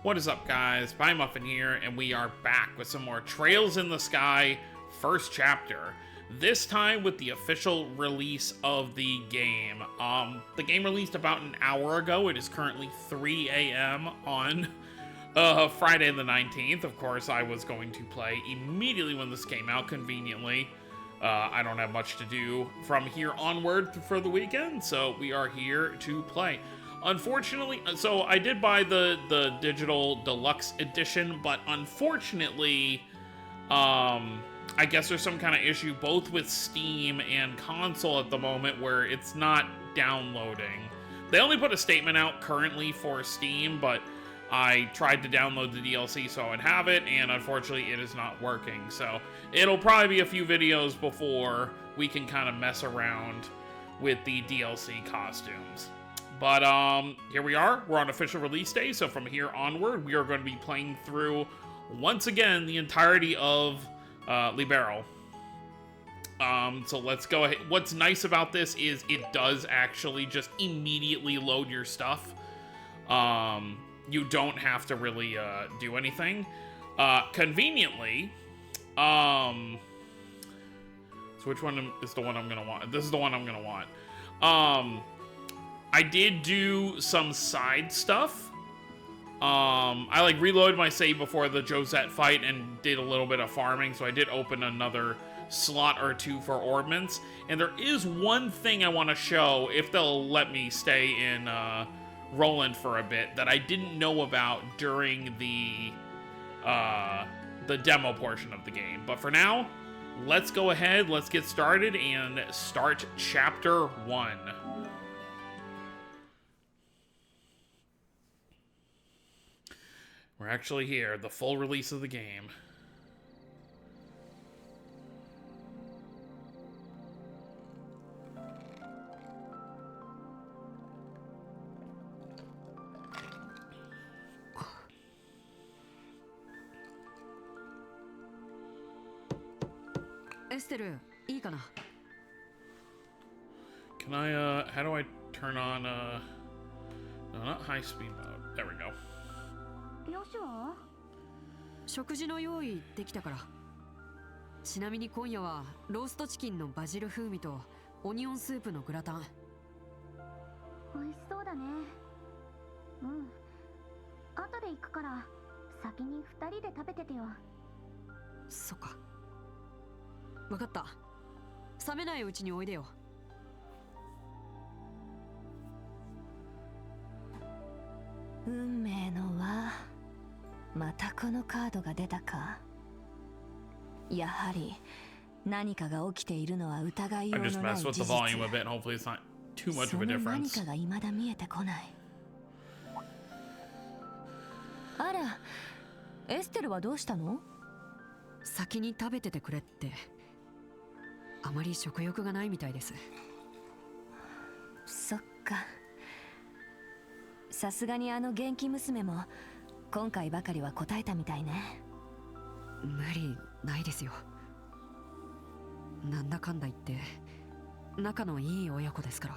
What is up, guys? Pie Muffin here, and we are back with some more Trails in the Sky first chapter. This time with the official release of the game. The game released about an hour ago. It is currently 3 a.m. on Friday the 19th. Of course, I was going to play immediately when this came out, conveniently. I don't have much to do from here onward for the weekend, so we are here to play. Unfortunately, so I did buy the digital deluxe edition, but unfortunately, I guess there's some kind of issue both with Steam and console at the moment where it's not downloading. They only put a statement out currently for Steam, but I tried to download the DLC so I would have it, and unfortunately it is not working. So it'll probably be a few videos before we can kind of mess around with the DLC costumes. But here we are. We're on official release day, so from here onward, we are going to be playing through, once again, the entirety of Libero. So let's go ahead. What's nice about this is it does actually just immediately load your stuff. You don't have to really do anything. Conveniently, so which one is the one I'm going to want? This is the one I'm going to want. I did do some side stuff. I like reloaded my save before the Josette fight and did a little bit of farming, so I did open another slot or two for orbments. And there is one thing I want to show, if they'll let me stay in Rolent for a bit, that I didn't know about during the demo portion of the game. But for now, let's go ahead, let's get started and start Chapter 1. We're actually here, the full release of the game. Esther, いいかな? Can I, how do I turn on, no, not high speed mode. There we go. 食事の用意できたから。ちなみに今夜はローストチキンのバジル風味とオニオンスープのグラタン。美味しそうだね。うん。後で行くから先に2人で食べててよ。そっか。わかった。冷めないうちにおいでよ。運命の輪。またこのカードが出たか。やはり何かが起きているのは疑いようのない事実。その何かが未だ見えてこない。あら、エステルはどうしたの？先に食べててくれって。あまり食欲がないみたいです。そっか。さすがにあの元気娘も今回ばかりは答えたみたいね。無理ないですよ。なんだかんだ言って仲のいい親子ですから。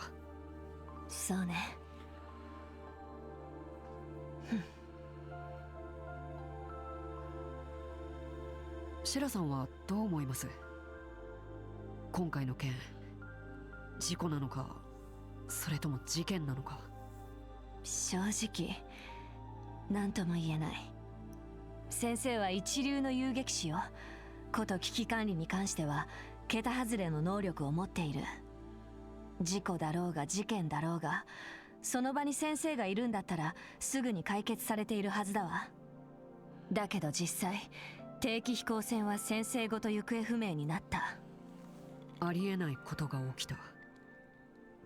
そうね。シェラさんはどう思います？今回の件、事故なのか、それとも事件なのか。正直何とも言えない。先生は一流の遊撃士よ。こと危機管理に関しては桁外れの能力を持っている。事故だろうが事件だろうが、その場に先生がいるんだったらすぐに解決されているはずだわ。だけど実際定期飛行船は先生ごと行方不明になった。ありえないことが起きた。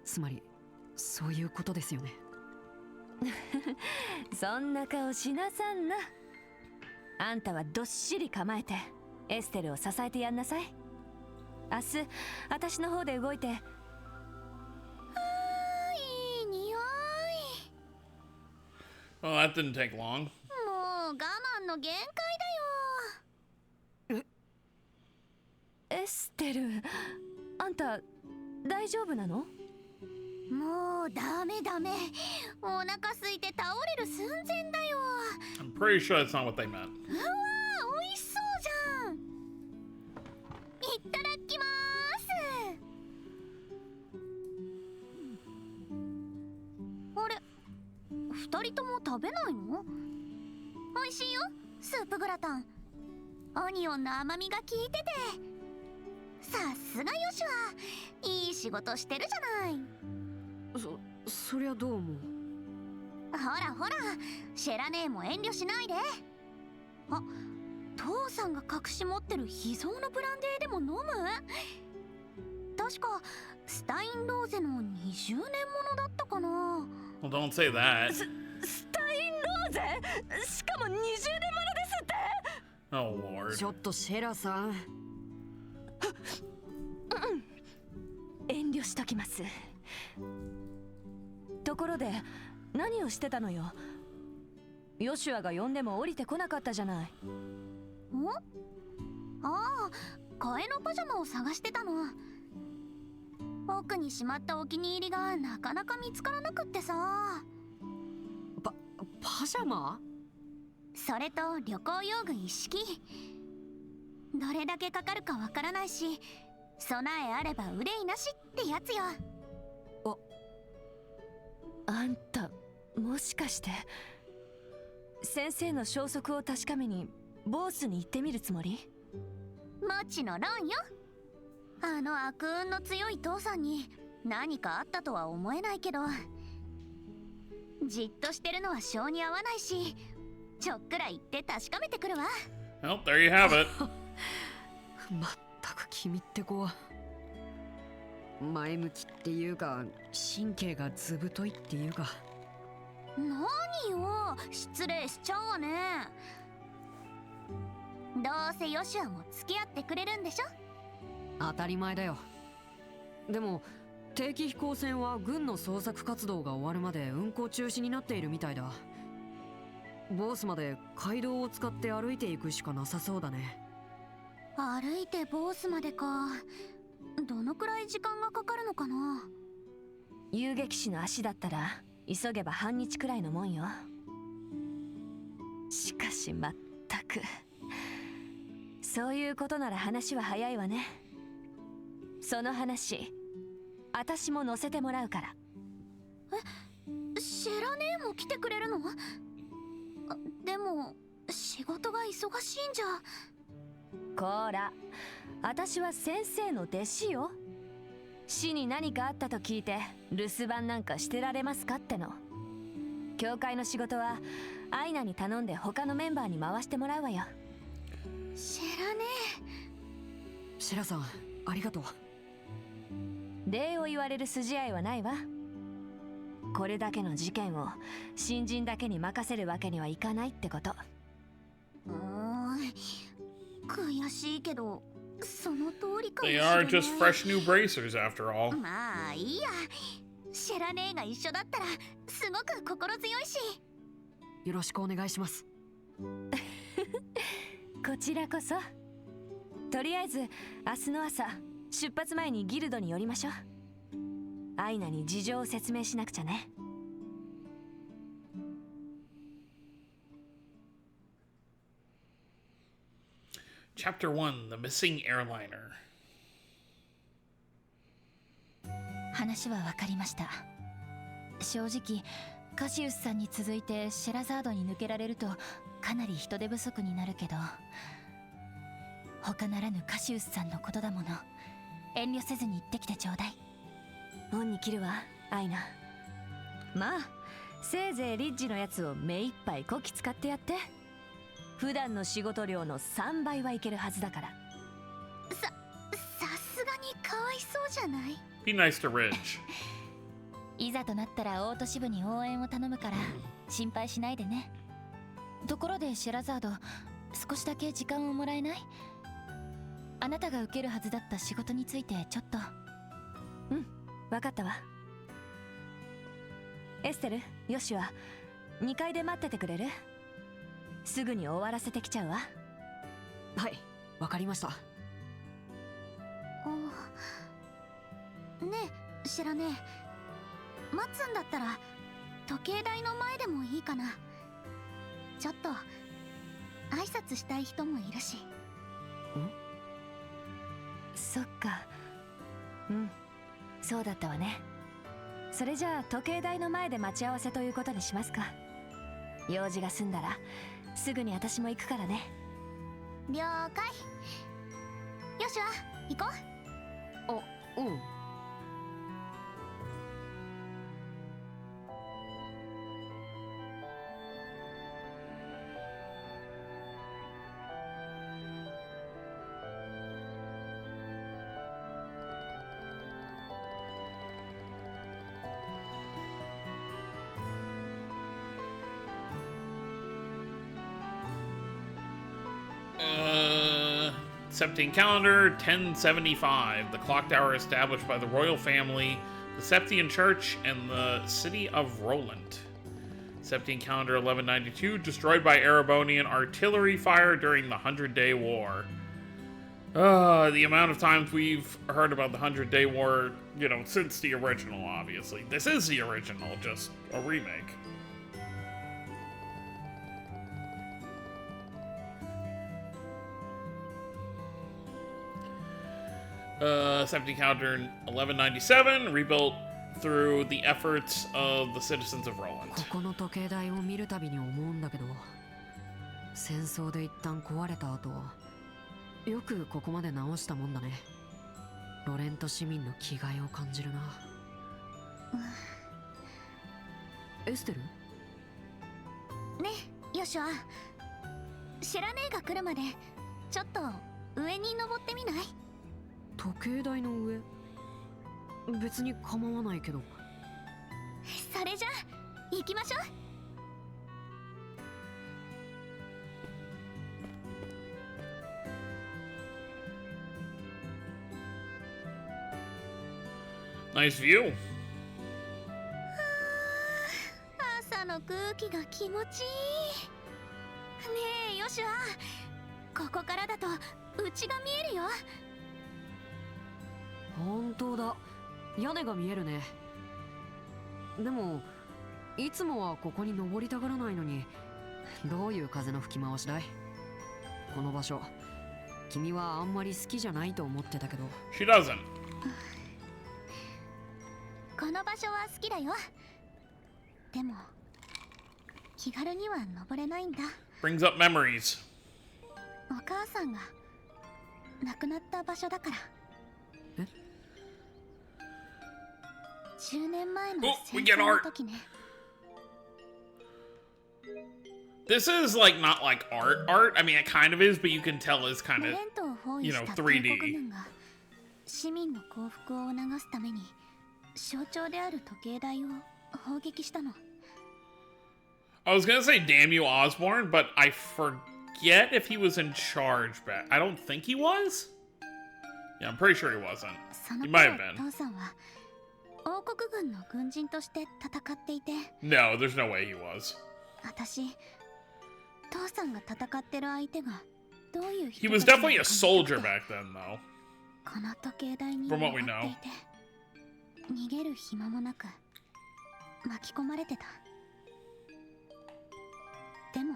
つまりそういうことですよね。そんな顔しなさんな。あんたはどっしり構えてエステルを支えてやんなさい。明日私の方で動いて。いい匂い。 Well, that didn't take long. もう我慢の限界だよ。エステル、あんた大丈夫なの？もうダメダメ。お腹空いて倒れる寸前だよ。pretty sure that's not what they meant. うわー、美味しそうじゃん。いただきまーす。あれ、二人とも食べないの？美味しいよ、スープグラタン。オニオンの甘みが効いてて。さすがヨシュア、いい仕事してるじゃない。そりゃどうも。ほらほら、シェラ姉も遠慮しないで。あ、父さんが隠し持ってる秘蔵のブランデーでも飲む？確かスタインローゼの20年ものだったかな。Well, don't say that. スタインローゼ、しかも20年ものですって。 Oh, Lord. ちょっとシェラさん。遠慮しときます。ところで何をしてたのよ。ヨシュアが呼んでも降りてこなかったじゃない。ん？ああ、替えのパジャマを探してたの。奥にしまったお気に入りがなかなか見つからなくってさ。パジャマ？それと旅行用具一式。どれだけかかるかわからないし、備えあれば憂いなしってやつよ。あんたもしかして先生の消息を確かめにボースに行ってみるつもり？もちろんよ。あの悪運の強い父さんに何かあったとは思えないけど、じっとしてるのは性に合わないし、ちょっくら行って確かめてくるわ。 Well, there you have it. まったく君って子は前向きっていうか神経がずぶといっていうか。何よ、失礼しちゃうわね。どうせヨシュアも付き合ってくれるんでしょ。当たり前だよ。でも定期飛行船は軍の捜索活動が終わるまで運航中止になっているみたいだ。ボースまで街道を使って歩いていくしかなさそうだね。歩いてボースまでか。どのくらい時間がかかるのかな。遊撃士の足だったら急げば半日くらいのもんよ。しかしまったく、そういうことなら話は早いわね。その話私も乗せてもらうから。シェラ姉も来てくれるの？でも仕事が忙しいんじゃ。こら、私は先生の弟子よ。死に何かあったと聞いて留守番なんかしてられますかっての。教会の仕事はアイナに頼んで他のメンバーに回してもらうわよ。シェラ姉。シェラさんありがとう。礼を言われる筋合いはないわ。これだけの事件を新人だけに任せるわけにはいかないってこと。悔しいけどその通りかもし They れない。 are just fresh new bracers after all. まあいいや。シェラ姉が一緒だったらすごく心強いし。よろしくお願いします。こちらこそ。とりあえず明日の朝出発前にギルドに寄りましょう。アイナに事情を説明しなくちゃね。Chapter 1: The Missing Airliner. 話は分かりました。正直カシウスさんに続いてシェラザードに抜けられるとかなり人手不足になるけど、他ならぬカシウスさんのことだもの。遠慮せずに行ってきてちょうだい。恩に切るわ、アイナ。まあせいぜいリッジのやつを目いっぱいこき使ってやって。普段の仕事量の3倍はいけるはずだから。さすがにかわいそうじゃない？ Be nice to Ridge. いざとなったら大都市部に応援を頼むから心配しないでね。ところでシェラザード、少しだけ時間をもらえない？あなたが受けるはずだった仕事についてちょっと。うん、わかったわ。エステル、ヨシュア、2階で待っててくれる？すぐに終わらせてきちゃうわ。はい、わかりました。ねえシェラ姉、待つんだったら時計台の前でもいいかな。ちょっと挨拶したい人もいるし。そっか。うん、そうだったわね。それじゃあ時計台の前で待ち合わせということにしますか。用事が済んだらすぐに私も行くからね。了解。よしは行こう。あ、うん。Septine calendar 1075. The clock tower established by the royal family, the Septine Church, and the city of Rolent. Septine calendar 1192, destroyed by Erebonian artillery fire during the 100-Day War. The amount of times we've heard about the 100-Day War, you know, since the original, obviously. This is the original, just a remake. Septine calendar 1197, rebuilt through the efforts of the citizens of Rolent. ここの時計台を見るたびに思うんだけど、戦争で一旦壊れた後、よくここまで直したもんだね。ロレント市民の気概を感じるな。エステル？ね、よしはシェラ姉が来るまでちょっと上に登ってみない？時計台の上？別に構わないけど。それじゃ行きましょう。Nice view. 朝の空気が気持ちいい。ねえよしはここからだとうちが見えるよ。本当だ、屋根が見えるね。でもいつもはここに登りたがらないのに、どういう風の吹き回しだい？この場所、君はあんまり好きじゃないと思ってたけど。 She doesn't. この場所は好きだよ。でも気軽には登れないんだ。 Brings up memories. お母さんが亡くなった場所だから。え？10年前の Oh, 戦 we get 争の art. 時ね。This is like not like art. I mean, it kind of is, but you can tell it's kind ロ of レントを包囲 you し know, た 3D 帝国軍が市民の幸福を促すために象徴である時計台を砲撃したの。 I was gonna say damn you Osborne, but I forget if he was in charge back. I don't think he was. Yeah, I'm pretty sure he wasn't. その He 頃 might have been. 父さんは王国軍の軍人として戦っていて、 No, there's no way he was. 私父さんが戦ってる相手がどういう He 人 was たちなの definitely か a soldier back then, though. この時計台に From 登 what って we いて、逃げる暇もなく巻き込まれてた。でも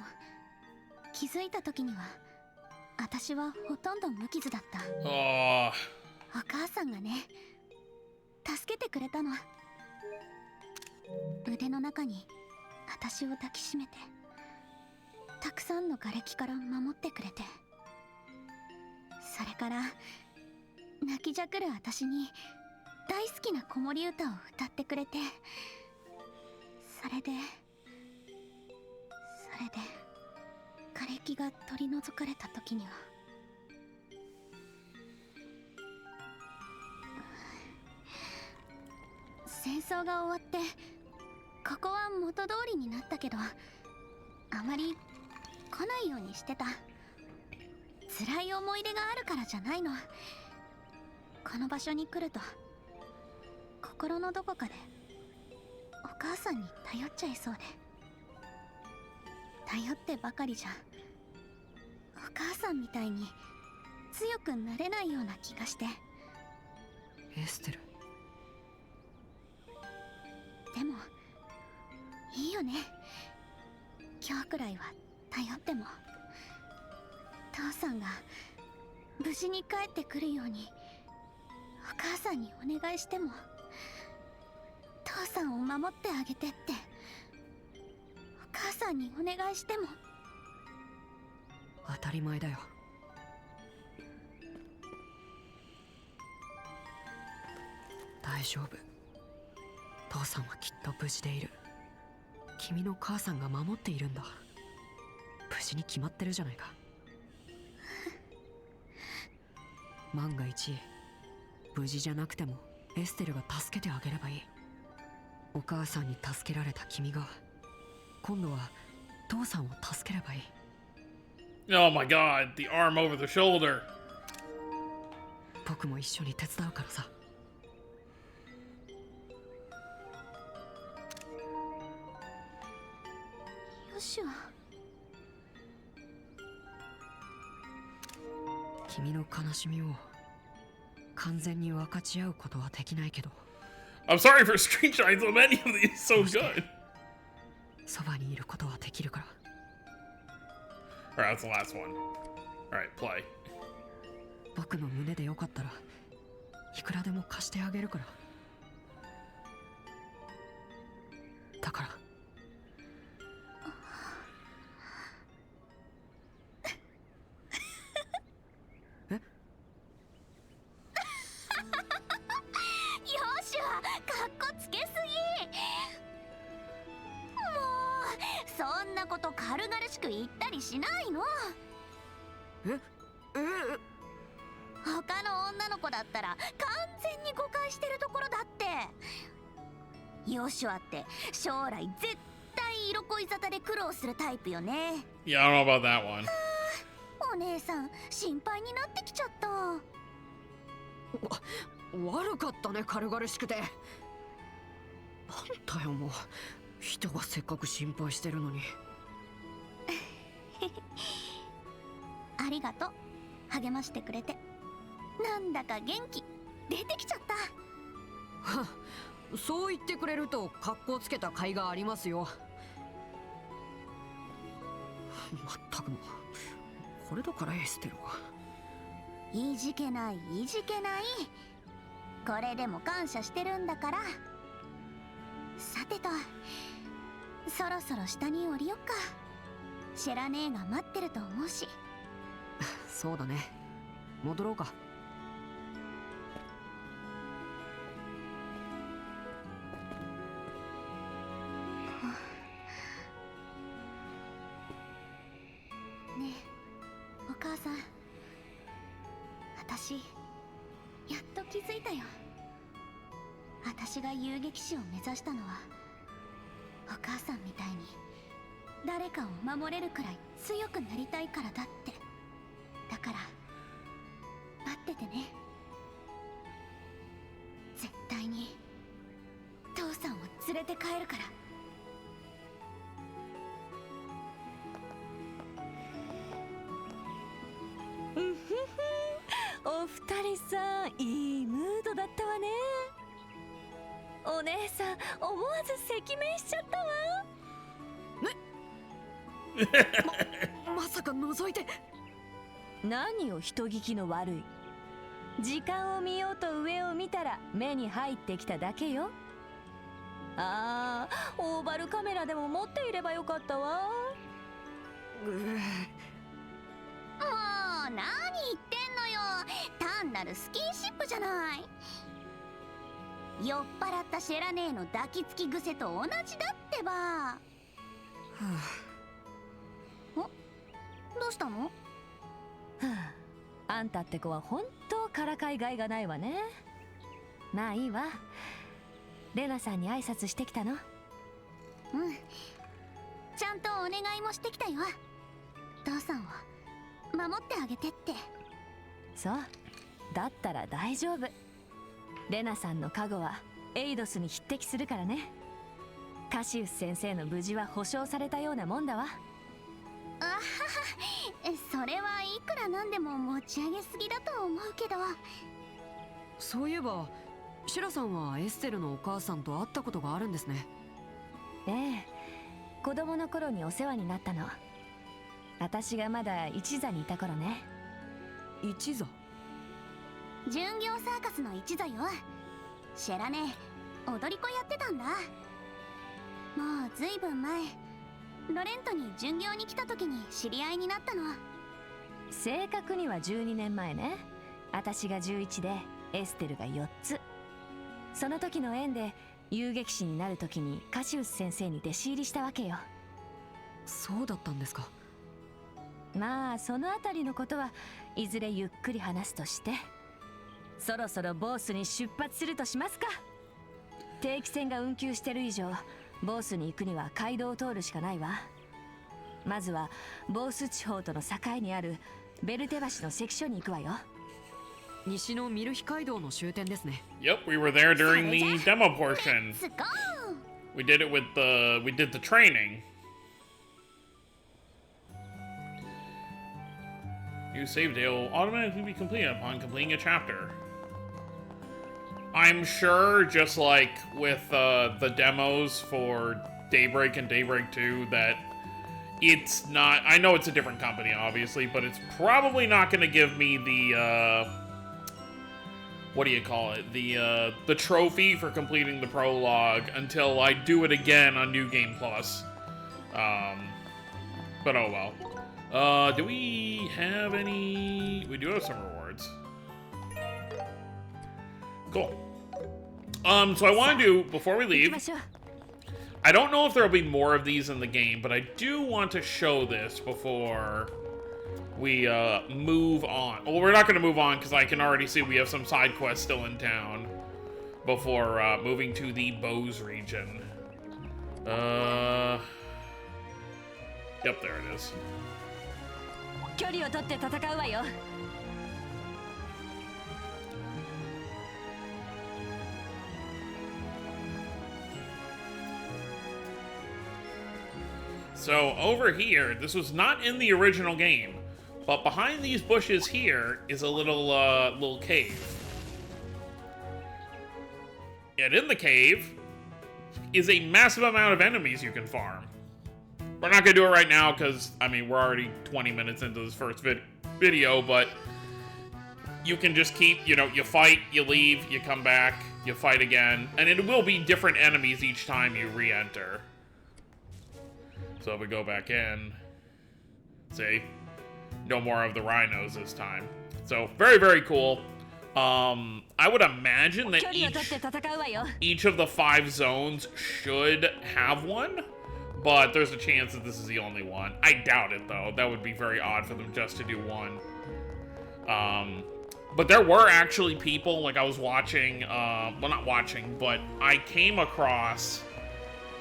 気づいた時には私はほとんど無傷だった。 Oh, お母さんがね、助けてくれたの。腕の中に私を抱きしめて、たくさんの瓦礫から守ってくれて、それから泣きじゃくる私に大好きな子守歌を歌ってくれて、それで瓦礫が取り除かれた時には、戦争が終わってここは元通りになったけど、あまり来ないようにしてた。辛い思い出があるからじゃないの。この場所に来ると心のどこかでお母さんに頼っちゃいそうで、頼ってばかりじゃお母さんみたいに強くなれないような気がして。エステル。でもいいよね、今日くらいは頼っても、父さんが無事に帰ってくるようにお母さんにお願いしても、父さんを守ってあげてってお母さんにお願いしても。当たり前だよ。大丈夫。父さんはきっと無事でいる。君の母さんが守っているんだ。無事に決まってるじゃないか。万が一無事じゃなくてもエステルが助けてあげればいい。お母さんに助けられた君が今度は父さんを助ければいい。 Oh my god, the arm over the shoulder. 僕も一緒に手伝うからさ。よしは君の悲しみを完全に分かち合うことはできないけど、 I'm sorry for screenshotting so many of these. So good. そばにいることはできるから。 Alright, that's the last one. Alright, play. 僕の胸でよかったらいくらでも貸してあげるから。だからえ、よしはかっこつけすぎ。もうそんなこと軽々しく言ったりしないの。他の女の子だったら完全に誤解してるところだって。ヨシュアって将来絶対色恋沙汰で苦労するタイプよね。 Yeah, I don't know about that one. お姉さん心配になってきちゃった。悪かったね、軽々しくて。なんだよもう、人がせっかく心配してるのに。ありがとう、励ましてくれて。なんだか元気出てきちゃった。そう言ってくれると格好つけた甲斐がありますよ。まったくもう、これだからエステルはいじけないいじけない。これでも感謝してるんだから。さてと、そろそろ下に降りよっか。シェラ姉が待ってると思うし。そうだね、戻ろうか。ねえお母さん、私やっと気づいたよ。私が遊撃士を目指したのはお母さんみたいに誰かを守れるくらい強くなりたいからだって。だから待っててね。絶対に父さんを連れて帰るから。お二人さん、いいムードだったわね。お姉さん思わず赤面しちゃったわ。まさか覗いて。何を人聞きの悪い。時間を見ようと上を見たら目に入ってきただけよ。ああ、オーバルカメラでも持っていればよかったわ。もう何言ってんのよ。単なるスキンシップじゃない。酔っ払ったシェラ姉の抱きつき癖と同じだってば。どうしたの？はあ、あんたって子は本当からかいがいがないわね。まあいいわ。レナさんに挨拶してきたの？うん、ちゃんとお願いもしてきたよ。父さんを守ってあげてって。そうだったら大丈夫。レナさんの加護はエイドスに匹敵するからね。カシウス先生の無事は保証されたようなもんだわ。あはは、それはいくらなんでも持ち上げすぎだと思うけど。そういえばシェラさんはエステルのお母さんと会ったことがあるんですね。ええ、子供の頃にお世話になったの。私がまだ一座にいた頃ね。一座。巡業サーカスの一座よ。シェラね、踊り子やってたんだ。もうずいぶん前、ロレントに巡業に来た時に知り合いになったの。正確には12年前ね。私が11でエステルが4つ。その時の縁で遊撃士になる時にカシウス先生に弟子入りしたわけよ。そうだったんですか。まあそのあたりのことはいずれゆっくり話すとして、そろそろボースに出発するとしますか。定期船が運休してる以上、ボースに行くには街道を通るしかないわ。まずはボース地方との境にあるベルテ橋の関所に行くわよ。西のミルヒ街道の終点ですね。 Yep, we were there during the demo portion. Let's go! We did it with we did the training. New save day will automatically be completed upon completing a chapter. I'm sure, just like with the demos for Daybreak and Daybreak 2, that it's not... I know it's a different company, obviously, but it's probably not going to give me the, what do you call it? The trophy for completing the prologue until I do it again on New Game Plus. But oh well. Do we have any... We do have some rewards. Cool. So I want to do, before we leave, I don't know if there'll be more of these in the game, but I do want to show this before we move on. Well, we're not going to move on because I can already see we have some side quests still in town before moving to the Bose region. Yep, there it is. 距離を取って戦うわよ。So over here, this was not in the original game, but behind these bushes here is a little cave. And in the cave is a massive amount of enemies you can farm. We're not gonna do it right now because, I mean, we're already 20 minutes into this first video, but you can just keep, you know, you fight, you leave, you come back, you fight again, and it will be different enemies each time you re-enter. So if we go back in, see, no more of the rhinos this time. So very, very cool. I would imagine that each of the 5 zones should have one, but there's a chance that this is the only one. I doubt it though. That would be very odd for them just to do one. But there were actually people, like I was watching, well not watching, but I came across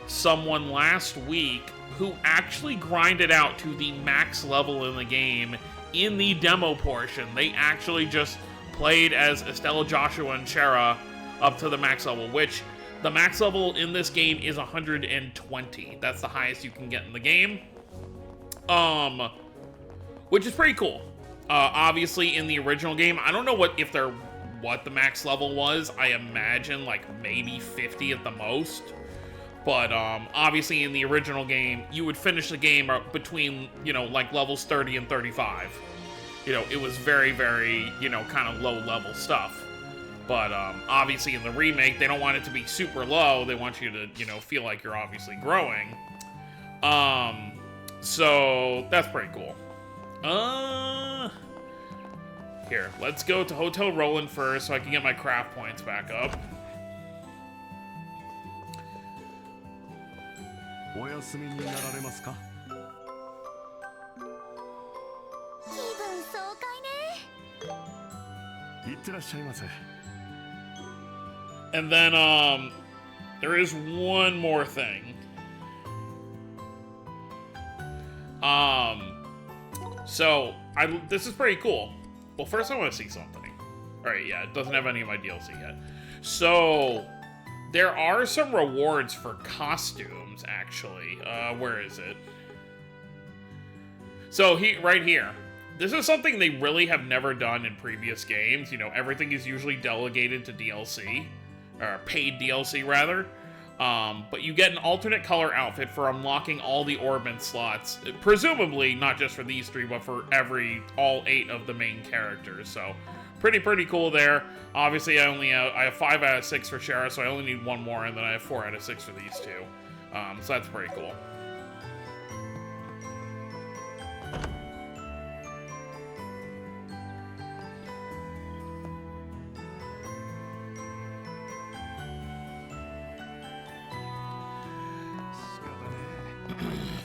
someone last week who actually grinded out to the max level in the game in the demo portion. They actually just played as Estella, Joshua, and Chera up to the max level, which the max level in this game is 120. That's the highest you can get in the game. Which is pretty cool. Obviously, in the original game, I don't know what the max level was. I imagine like maybe 50 at the most. But obviously in the original game, you would finish the game between, you know, like levels 30 and 35. You know, it was very, very, you know, kind of low level stuff. But obviously in the remake, they don't want it to be super low. They want you to, you know, feel like you're obviously growing. So that's pretty cool. Here, let's go to Hotel Rolent first so I can get my craft points back up. お休みになられますか。気分爽快ね。いってらっしゃいませ。And then, there is one more thing. So, this is pretty cool. Well, first I want to see something. Alright, yeah, it doesn't have any of my DLC yet. So, there are some rewards for costumes, actually. Where is it? So, right here. This is something they really have never done in previous games. You know, everything is usually delegated to DLC. Or paid DLC, rather. But you get an alternate color outfit for unlocking all the orbment slots. Presumably, not just for these 3, but for all 8 of the main characters. So, pretty cool there. Obviously, I have 5 out of 6 for Shara, so I only need 1 more, and then I have 4 out of 6 for these 2. So that's pretty cool.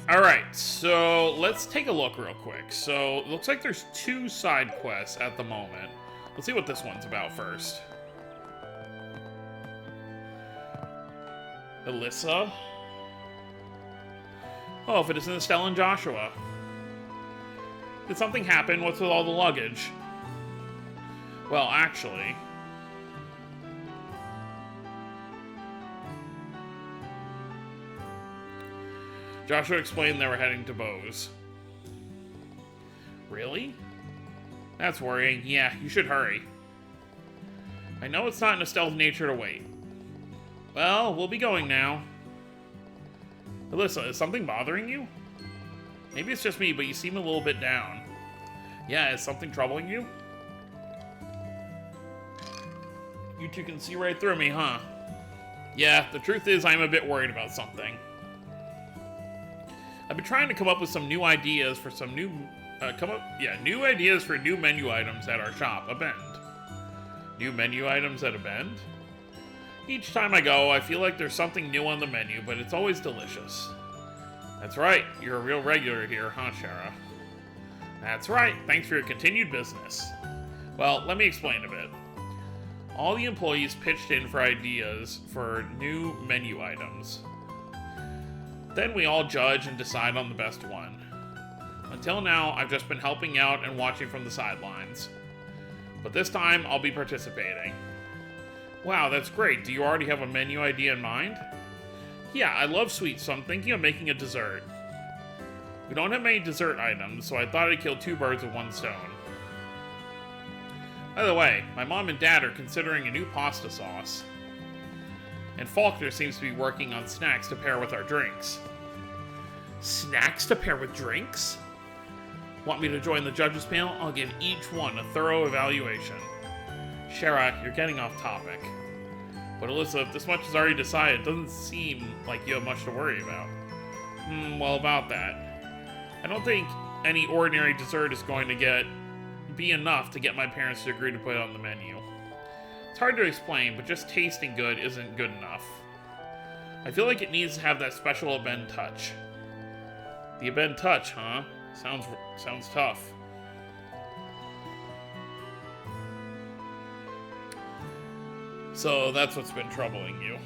Alright, so let's take a look real quick. So, it looks like there's 2 side quests at the moment. Let's see what this one's about first. Alyssa? Oh, if it isn't Estelle and Joshua. Did something happen? What's with all the luggage? Well, actually... Joshua explained they were heading to Bose. Really? That's worrying. Yeah, you should hurry. I know it's not in Estelle's nature to wait. Well, we'll be going now. Alyssa, is something bothering you? Maybe it's just me, but you seem a little bit down. Yeah, is something troubling you? You two can see right through me, huh? Yeah, the truth is I'm a bit worried about something. I've been trying to come up with some new ideas for some new ideas for new menu items at our shop, A Bend. New menu items at A Bend? Each time I go, I feel like there's something new on the menu, but it's always delicious. That's right, you're a real regular here, huh, Shara? That's right, thanks for your continued business. Well, let me explain a bit. All the employees pitched in for ideas for new menu items. Then we all judge and decide on the best one. Until now, I've just been helping out and watching from the sidelines. But this time, I'll be participating. Wow, that's great. Do you already have a menu idea in mind? Yeah, I love sweets, so I'm thinking of making a dessert. We don't have many dessert items, so I thought I'd kill 2 birds with 1 stone. By the way, my mom and dad are considering a new pasta sauce. And Faulkner seems to be working on snacks to pair with our drinks. Snacks to pair with drinks? Want me to join the judges panel? I'll give each one a thorough evaluation. Shara, you're getting off topic. But Alyssa, if this much is already decided, it doesn't seem like you have much to worry about. Well, about that. I don't think any ordinary dessert is going to be enough to get my parents to agree to put it on the menu. It's hard to explain, but just tasting good isn't good enough. I feel like it needs to have that special A Bend touch. The A Bend touch, huh? Sounds tough. So that's what's been troubling you.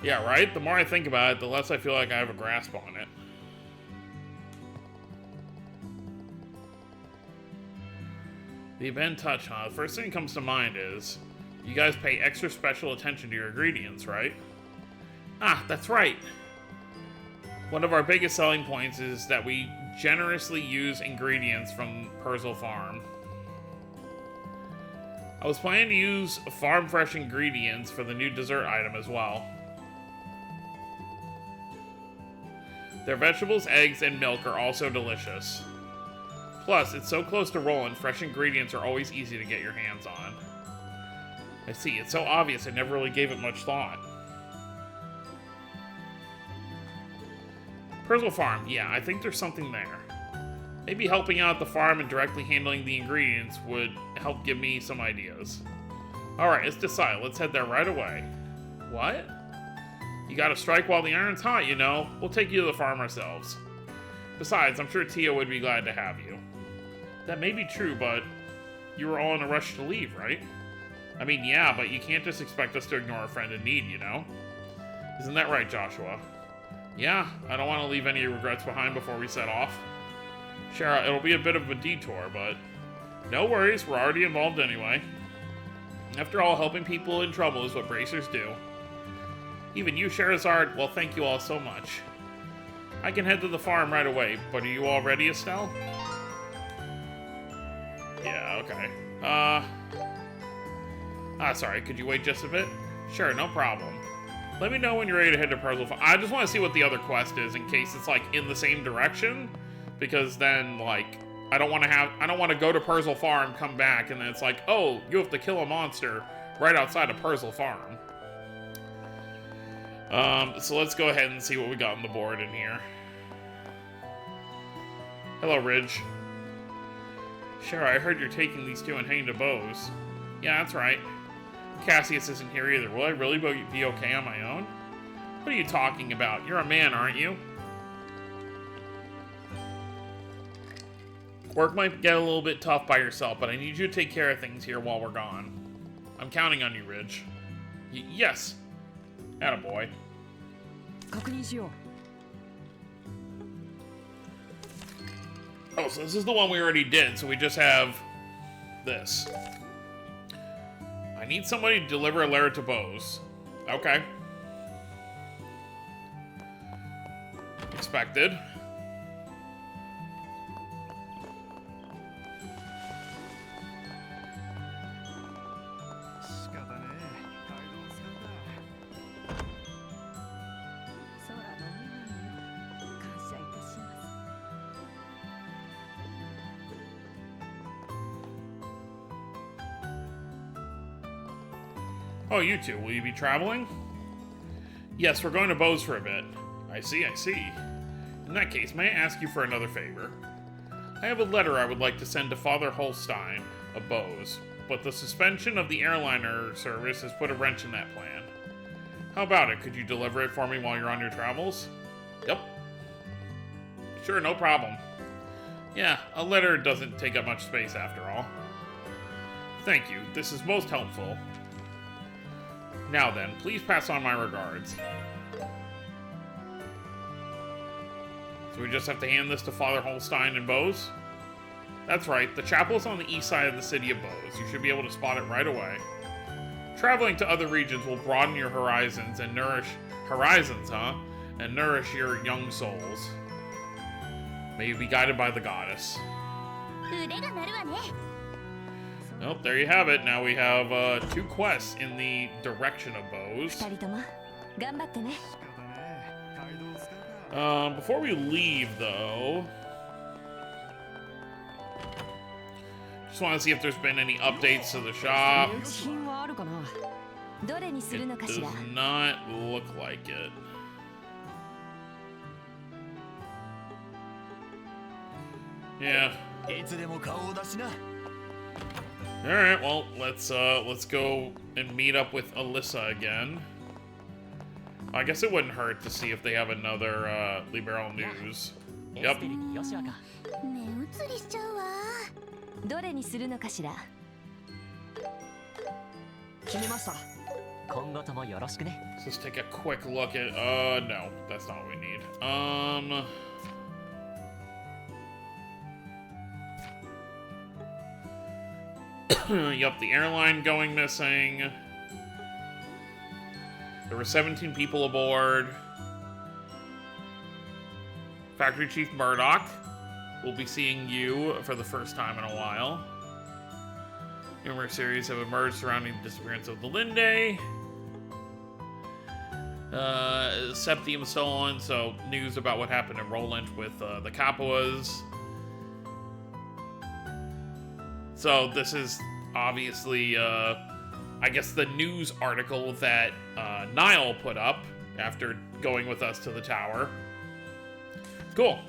Yeah, right? The more I think about it, the less I feel like I have a grasp on it. The event touch, huh? The first thing that comes to mind is, you guys pay extra special attention to your ingredients, right? Ah, that's right! One of our biggest selling points is that we generously use ingredients from Purzel Farm. I was planning to use farm-fresh ingredients for the new dessert item as well. Their vegetables, eggs, and milk are also delicious. Plus, it's so close to Rolent, fresh ingredients are always easy to get your hands on. I see, it's so obvious I never really gave it much thought. Purzel Farm, yeah, I think there's something there. Maybe helping out the farm and directly handling the ingredients would help give me some ideas. Alright, let's decide. Let's head there right away. What? You gotta strike while the iron's hot, you know. We'll take you to the farm ourselves. Besides, I'm sure Tia would be glad to have you. That may be true, but you were all in a rush to leave, right? I mean, yeah, but you can't just expect us to ignore a friend in need, you know? Isn't that right, Joshua? Yeah, I don't want to leave any regrets behind before we set off. Shara, it'll be a bit of a detour, but no worries, we're already involved anyway. After all, helping people in trouble is what bracers do. Even you, Sherazard, well, thank you all so much. I can head to the farm right away, but are you all ready, Estelle? Okay. Sorry, could you wait just a bit? Sure, no problem. Let me know when you're ready to head to Persil Farm. I just want to see what the other quest is in case it's, like, in the same direction. Because then, like, I don't want to go to Persil Farm, come back, and then it's like, oh, you have to kill a monster right outside of Persil Farm. So let's go ahead and see what we got on the board in here. Hello, Ridge. Sure, I heard you're taking these two and heading to Bose. Yeah, that's right. Cassius isn't here either. Will I really be okay on my own? What are you talking about? You're a man, aren't you? Work might get a little bit tough by yourself, but I need you to take care of things here while we're gone. I'm counting on you, Ridge. Yes. Attaboy. 確認しよう。 Oh, so this is the one we already did, so we just have this. I need somebody to deliver a letter to Bose. Okay. Expected. Oh, you two, will you be traveling? Yes, we're going to Bose for a bit. I see, I see. In that case, may I ask you for another favor? I have a letter I would like to send to Father Holstein of Bose, but the suspension of the airliner service has put a wrench in that plan. How about it? Could you deliver it for me while you're on your travels? Yep. Sure, no problem. Yeah, a letter doesn't take up much space after all. Thank you, this is most helpful. Now then, please pass on my regards. So we just have to hand this to Father Holstein in Bose? That's right, the chapel is on the east side of the city of Bose. You should be able to spot it right away. Traveling to other regions will broaden your horizons and nourish... Horizons, huh? And nourish your young souls. May you be guided by the goddess. 腕が鳴るわね。 Well, there you have it. Now we have 2 quests in the direction of Bose. 二人とも頑張ってね。 Before we leave, though, just want to see if there's been any updates to the shop. 品はあるかな。どれにするの It かし does ら。 not look like it. Yeah. いつでも顔を出しな。 All right. Well, let's go and meet up with Alyssa again. I guess it wouldn't hurt to see if they have another Liberal news. Yep. 目移りしちゃうわ。どれにするのかしら。決めました。今後ともよろしくね。 So let's take a quick look at. No, that's not what we need. Yup, the airline going missing. There were 17 people aboard. Factory Chief Murdoch. We'll be seeing you for the first time in a while. Numerous series have emerged surrounding the disappearance of the Linde. Septium stolen, so news about what happened in Rolent with the Capuas. So this is obviously, I guess, the news article that Niall put up after going with us to the tower. Cool.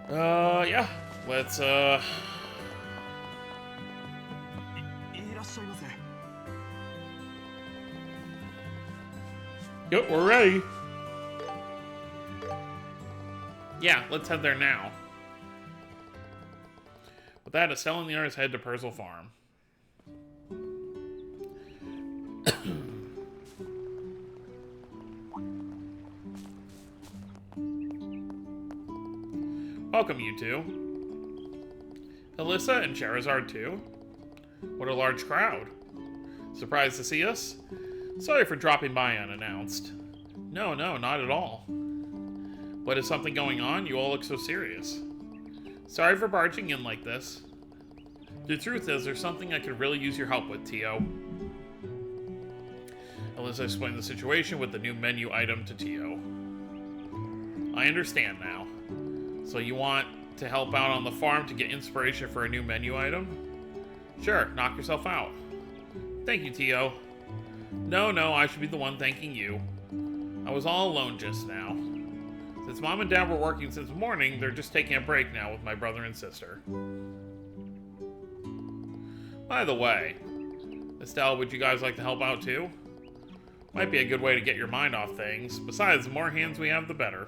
Yeah. Let's, いらっしゃいませ。 Yep, we're ready. Yeah, let's head there now. With that, Estelle and the others head to Persil Farm. Welcome, you two. Alyssa and Charizard, too. What a large crowd. Surprised to see us? Sorry for dropping by unannounced. No, not at all. What, is something going on? You all look so serious. Sorry for barging in like this. The truth is, there's something I could really use your help with, Tio. Alyssa explained the situation with the new menu item to Tio. I understand now. So you want to help out on the farm to get inspiration for a new menu item? Sure, knock yourself out. Thank you, Tio. No, I should be the one thanking you. I was all alone just now. Since Mom and Dad were working since morning, they're just taking a break now with my brother and sister. By the way, Estelle, would you guys like to help out too? Might be a good way to get your mind off things. Besides, the more hands we have, the better.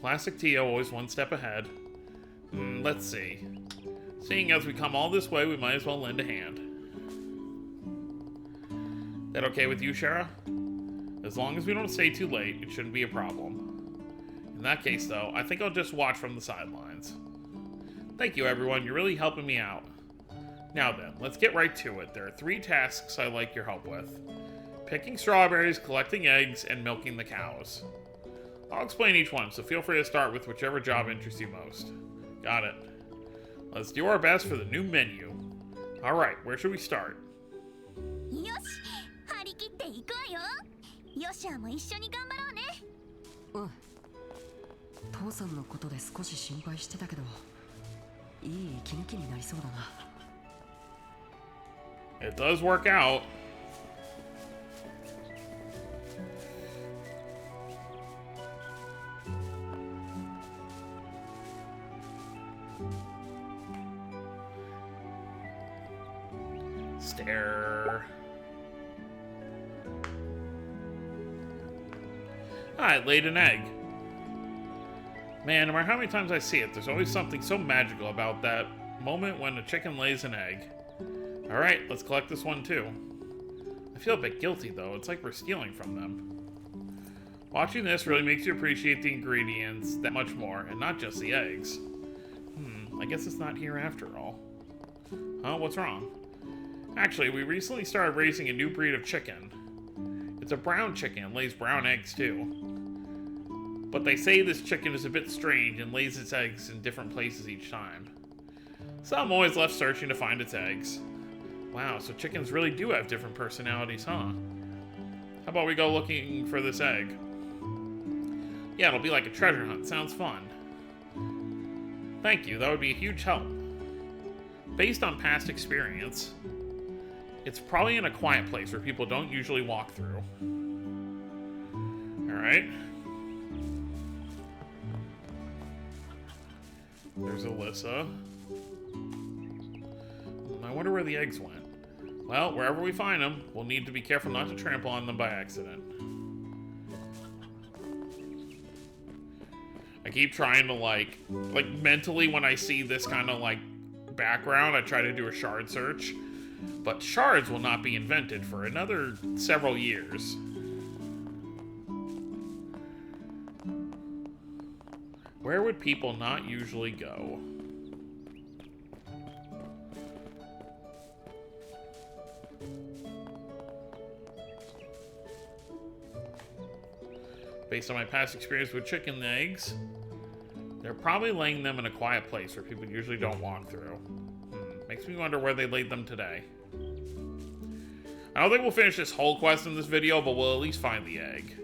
Classic Tio, always one step ahead. Let's see. Seeing as we come all this way, we might as well lend a hand. That okay with you, Shara? As long as we don't stay too late, it shouldn't be a problem. In that case, though, I think I'll just watch from the sidelines. Thank you, everyone. You're really helping me out. Now then, let's get right to it. There are 3 tasks I'd like your help with. Picking strawberries, collecting eggs, and milking the cows. I'll explain each one, so feel free to start with whichever job interests you most. Got it. Let's do our best for the new menu. Alright, where should we start? よし、張り切っていくわよ。ヨシアも一緒に頑張ろうね。うん。父さんのことで少し心配してたけど、いい息抜きになりそうだな。It does work out. Stare. I laid an egg. Man, no matter how many times I see it, there's always something so magical about that moment when a chicken lays an egg. Alright, let's collect this one too. I feel a bit guilty though, it's like we're stealing from them. Watching this really makes you appreciate the ingredients that much more, and not just the eggs. I guess it's not here after all. Huh, what's wrong? Actually, we recently started raising a new breed of chicken. It's a brown chicken and lays brown eggs too. But they say this chicken is a bit strange and lays its eggs in different places each time. So I'm always left searching to find its eggs. Wow, so chickens really do have different personalities, huh? How about we go looking for this egg? Yeah, it'll be like a treasure hunt. Sounds fun. Thank you, that would be a huge help. Based on past experience, it's probably in a quiet place where people don't usually walk through. Alright. There's Alyssa. I wonder where the eggs went. Well, wherever we find them, we'll need to be careful not to trample on them by accident. I keep trying to like mentally when I see this kind of like background, I try to do a shard search. But shards will not be invented for another several years. Where would people not usually go? Based on my past experience with chicken eggs, they're probably laying them in a quiet place where people usually don't walk through. Makes me wonder where they laid them today. I don't think we'll finish this whole quest in this video, but we'll at least find the egg.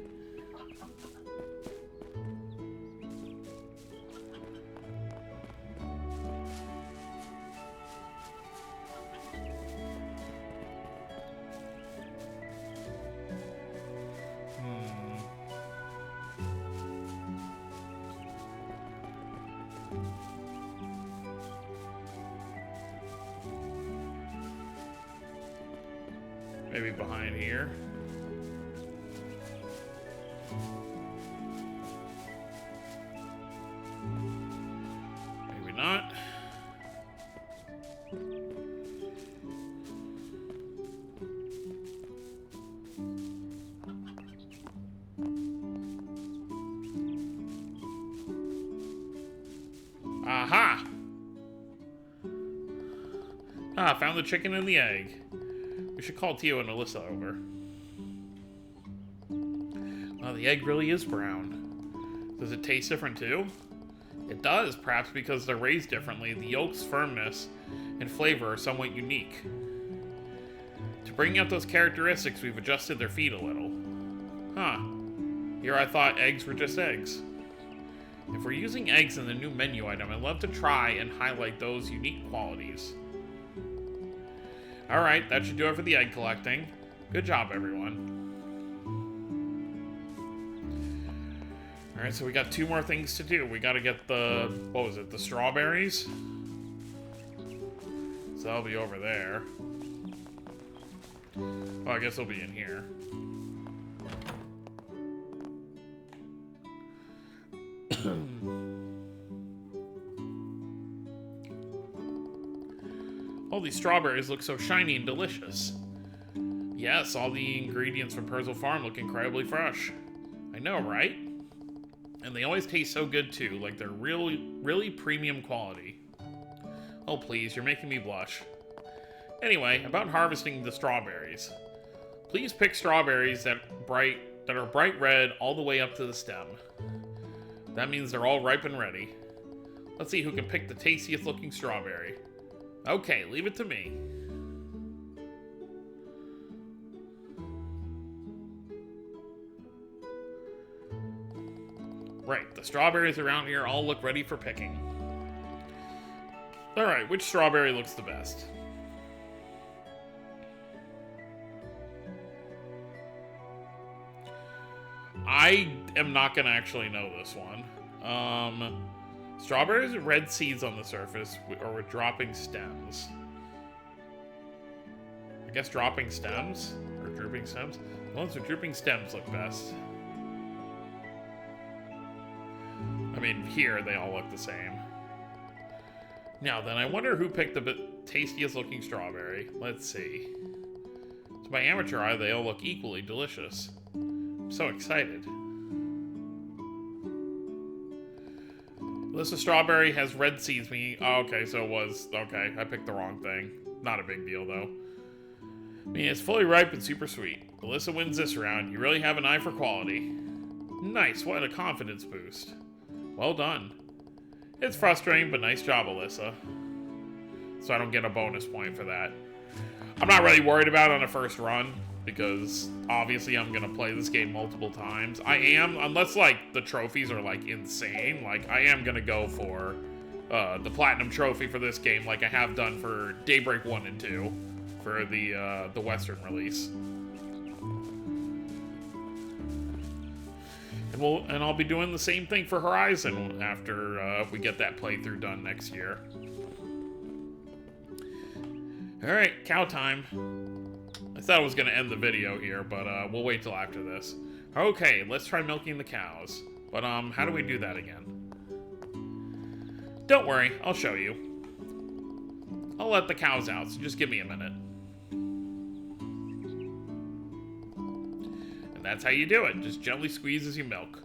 Maybe behind here. Maybe not. Aha! Ah, found the chicken and the egg. We should call Tio and Alyssa over. Wow, the egg really is brown. Does it taste different too? It does, perhaps because they're raised differently. The yolk's firmness and flavor are somewhat unique. To bring out those characteristics, we've adjusted their feed a little. Huh. Here I thought eggs were just eggs. If we're using eggs in the new menu item, I'd love to try and highlight those unique qualities. Alright, that should do it for the egg collecting. Good job, everyone. Alright, so we got 2 more things to do. We gotta get the, what was it, the strawberries? So that'll be over there. Well, I guess they'll be in here. All these strawberries look so shiny and delicious. Yes, all the ingredients from Perzel Farm look incredibly fresh. I know, right? And they always taste so good too, like they're really premium quality. Oh please, you're making me blush. Anyway, about harvesting the strawberries. Please pick strawberries that are bright red all the way up to the stem. That means they're all ripe and ready. Let's see who can pick the tastiest looking strawberry. Okay, leave it to me. Right, the strawberries around here all look ready for picking. Alright, which strawberry looks the best? I am not gonna actually know this one. Strawberries with red seeds on the surface, or with dropping stems. I guess dropping stems? Or drooping stems? The ones with drooping stems look best. I mean, here they all look the same. Now then, I wonder who picked the tastiest looking strawberry. Let's see. To my amateur eye, they all look equally delicious. I'm so excited. List of strawberry has red seeds, meaning... Oh, okay, so it was... Okay, I picked the wrong thing. Not a big deal, though. I mean, it's fully ripe and super sweet. Alyssa wins this round. You really have an eye for quality. Nice, what a confidence boost. Well done. It's frustrating, but nice job, Alyssa. So I don't get a bonus point for that. I'm not really worried about it on a first run, because obviously I'm gonna play this game multiple times. I am, unless like the trophies are like insane, like I am gonna go for the platinum trophy for this game, like I have done for Daybreak 1 and 2 for the Western release. And I'll be doing the same thing for Horizon after we get that playthrough done next year. Alright, cow time. I thought I was going to end the video here, but we'll wait till after this. Okay, let's try milking the cows. But how do we do that again? Don't worry, I'll show you. I'll let the cows out, so just give me a minute. And that's how you do it. Just gently squeeze as you milk.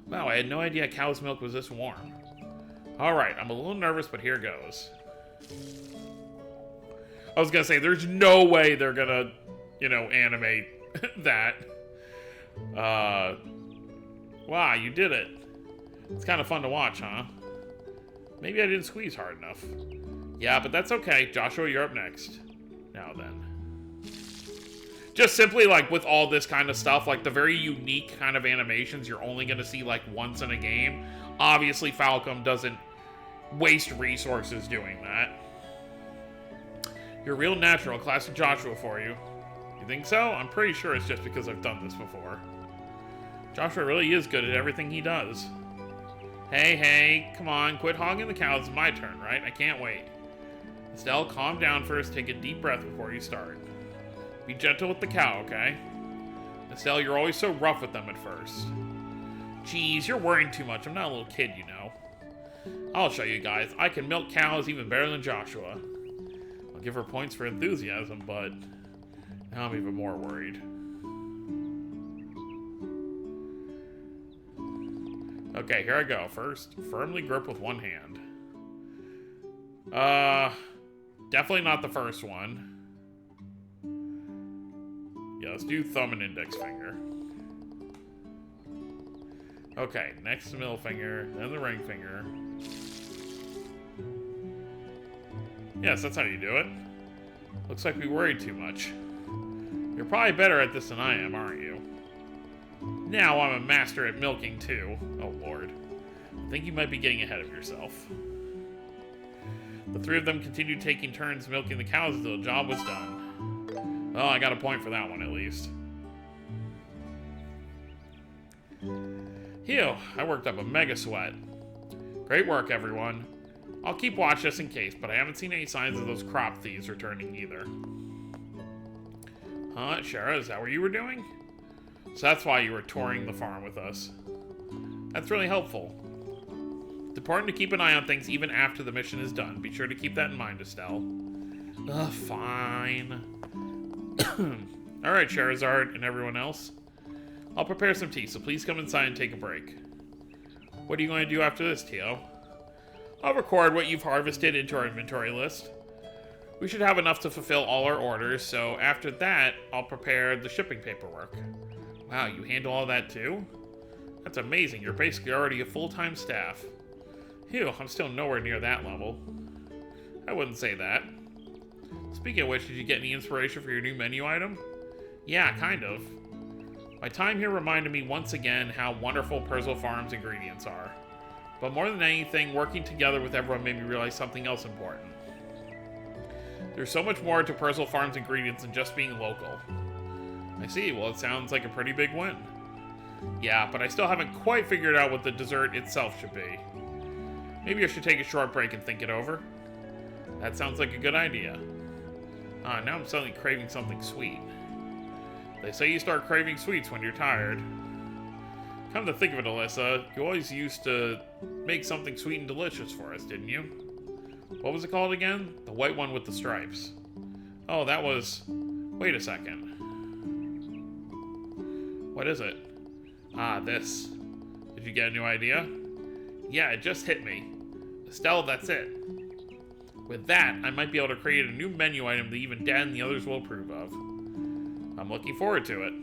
Wow, I had no idea cow's milk was this warm. Alright, I'm a little nervous, but here goes. I was gonna say, there's no way they're gonna, you know, animate that. Wow, you did it. It's kind of fun to watch, huh? Maybe I didn't squeeze hard enough. Yeah, but that's okay. Joshua, you're up next. Now then. Just simply, like, with all this kind of stuff, like, the very unique kind of animations you're only gonna see, like, once in a game. Obviously, Falcom doesn't waste resources doing that. You're real natural. Classic Joshua for you. You think so? I'm pretty sure it's just because I've done this before. Joshua really is good at everything he does. Hey, come on. Quit hogging the cows. It's my turn, right? I can't wait. Estelle, calm down first. Take a deep breath before you start. Be gentle with the cow, okay? Estelle, you're always so rough with them at first. Jeez, you're worrying too much. I'm not a little kid, you know. I'll show you guys. I can milk cows even better than Joshua. I'll give her points for enthusiasm, but now I'm even more worried. Okay, here I go. First, firmly grip with one hand. Definitely not the first one. Yeah, let's do thumb and index finger. Okay, next the middle finger, then the ring finger. Yes, that's how you do it. Looks like we worried too much. You're probably better at this than I am, aren't you? Now I'm a master at milking too. Oh lord. I think you might be getting ahead of yourself. The three of them continued taking turns milking the cows until the job was done. Well, I got a point for that one at least. Phew, I worked up a mega sweat. Great work, everyone. I'll keep watch just in case, but I haven't seen any signs of those crop thieves returning either. Shara, is that what you were doing? So that's why you were touring the farm with us. That's really helpful. It's important to keep an eye on things even after the mission is done. Be sure to keep that in mind, Estelle. Fine. Alright, Charizard and everyone else. I'll prepare some tea, so please come inside and take a break. What are you going to do after this, Tio? I'll record what you've harvested into our inventory list. We should have enough to fulfill all our orders, so after that, I'll prepare the shipping paperwork. Wow, you handle all that too? That's amazing, you're basically already a full-time staff. Phew, I'm still nowhere near that level. I wouldn't say that. Speaking of which, did you get any inspiration for your new menu item? Yeah, kind of. My time here reminded me once again how wonderful Persil Farm's ingredients are. But more than anything, working together with everyone made me realize something else important. There's so much more to Persil Farm's ingredients than just being local. I see, well it sounds like a pretty big win. Yeah, but I still haven't quite figured out what the dessert itself should be. Maybe I should take a short break and think it over. That sounds like a good idea. Now I'm suddenly craving something sweet. They say you start craving sweets when you're tired. Come to think of it, Alyssa, you always used to make something sweet and delicious for us, didn't you? What was it called again? The white one with the stripes. Oh, that was... Wait a second. What is it? This. Did you get a new idea? Yeah, it just hit me. Estelle, that's it. With that, I might be able to create a new menu item that even Dad and the others will approve of. I'm looking forward to it.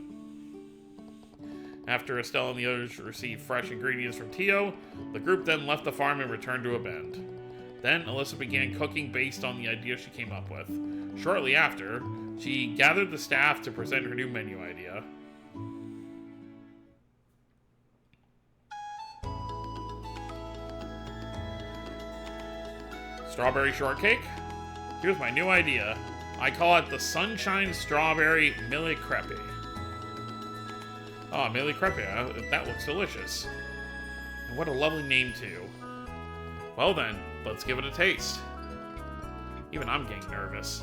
After Estelle and the others received fresh ingredients from Tio, the group then left the farm and returned to a bend. Then, Alyssa began cooking based on the idea she came up with. Shortly after, she gathered the staff to present her new menu idea. Strawberry shortcake? Here's my new idea. I call it the Sunshine Strawberry Mille Crepe. Oh, Mille Crepe, that looks delicious. And what a lovely name, too. Well then, let's give it a taste. Even I'm getting nervous.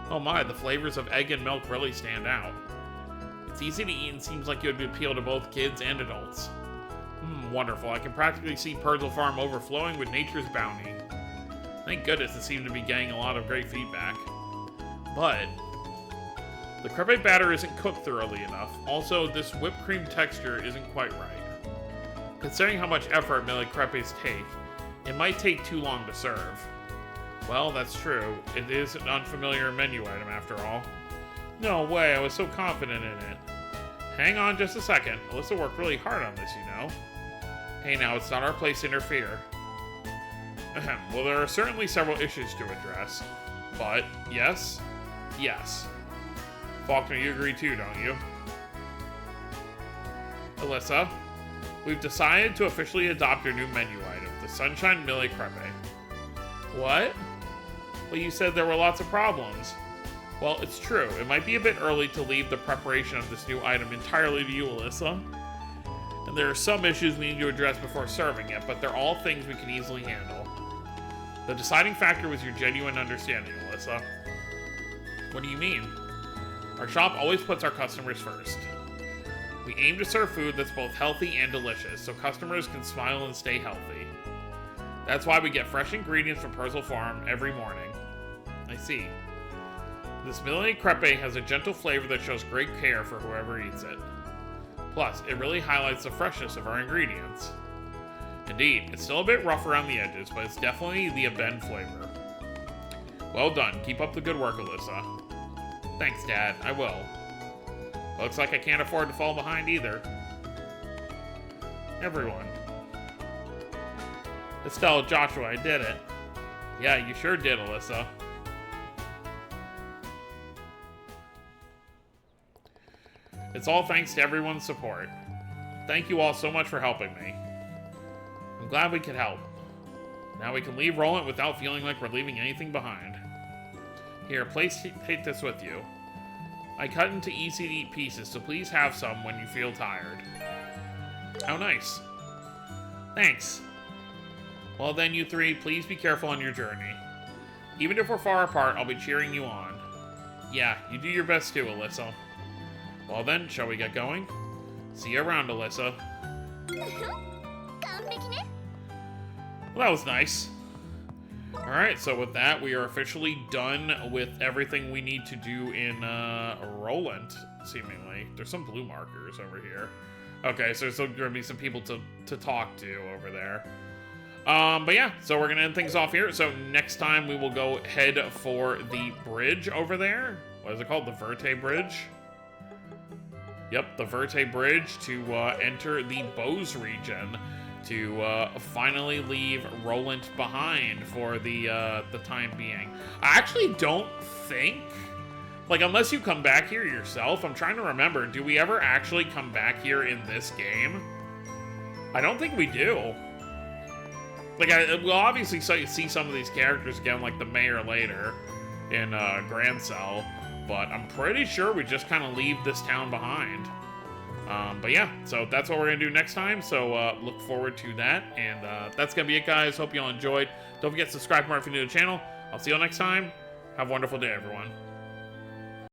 Oh my, the flavors of egg and milk really stand out. It's easy to eat and seems like it would appeal to both kids and adults. Wonderful. I can practically see Persil Farm overflowing with nature's bounty. Thank goodness it seemed to be getting a lot of great feedback. But the crepe batter isn't cooked thoroughly enough. Also, this whipped cream texture isn't quite right. Considering how much effort Mille Crepes take, it might take too long to serve. Well, that's true. It is an unfamiliar menu item after all. No way, I was so confident in it. Hang on just a second. Alyssa worked really hard on this, you know. Hey now, it's not our place to interfere. Well, there are certainly several issues to address. But, yes? Yes. Faulkner, you agree too, don't you? Alyssa, we've decided to officially adopt your new menu item, the Sunshine Mille Crepe. What? Well, you said there were lots of problems. Well, it's true. It might be a bit early to leave the preparation of this new item entirely to you, Alyssa. And there are some issues we need to address before serving it, but they're all things we can easily handle. The deciding factor was your genuine understanding, Alyssa. What do you mean? Our shop always puts our customers first. We aim to serve food that's both healthy and delicious, so customers can smile and stay healthy. That's why we get fresh ingredients from Persil Farm every morning. I see. This Mille Crepe has a gentle flavor that shows great care for whoever eats it. Plus, it really highlights the freshness of our ingredients. Indeed, it's still a bit rough around the edges, but it's definitely the Aben flavor. Well done. Keep up the good work, Alyssa. Thanks, Dad. I will. Looks like I can't afford to fall behind either. Everyone. Estelle, Joshua, I did it. Yeah, you sure did, Alyssa. It's all thanks to everyone's support. Thank you all so much for helping me. I'm glad we could help. Now we can leave Rolent without feeling like we're leaving anything behind. Here, please take this with you. I cut into easy-to-eat pieces, so please have some when you feel tired. How nice. Thanks. Well then, you three, please be careful on your journey. Even if we're far apart, I'll be cheering you on. Yeah, you do your best too, Alyssa. Well then, shall we get going? See you around, Alyssa. Well, that was nice. Alright, so with that, we are officially done with everything we need to do in Rolent, seemingly. There's some blue markers over here. Okay, so there's going to be some people to talk to over there. But yeah, so we're going to end things off here. So next time we will go head for the bridge over there. What is it called? The Verte Bridge? Yep, the Verte Bridge to enter the Bose region. To finally leave Rolent behind for the time being. I actually don't think, like, unless you come back here yourself, I'm trying to remember, do we ever actually come back here in this game? I don't think we do. Like, we'll obviously see some of these characters again, like the mayor later in Grand Cell, but I'm pretty sure we just kind of leave this town behind. But yeah, so that's what we're going to do next time, so look forward to that, and that's going to be it, guys. Hope you all enjoyed. Don't forget to subscribe if you're new to the channel. I'll see you all next time. Have a wonderful day, everyone.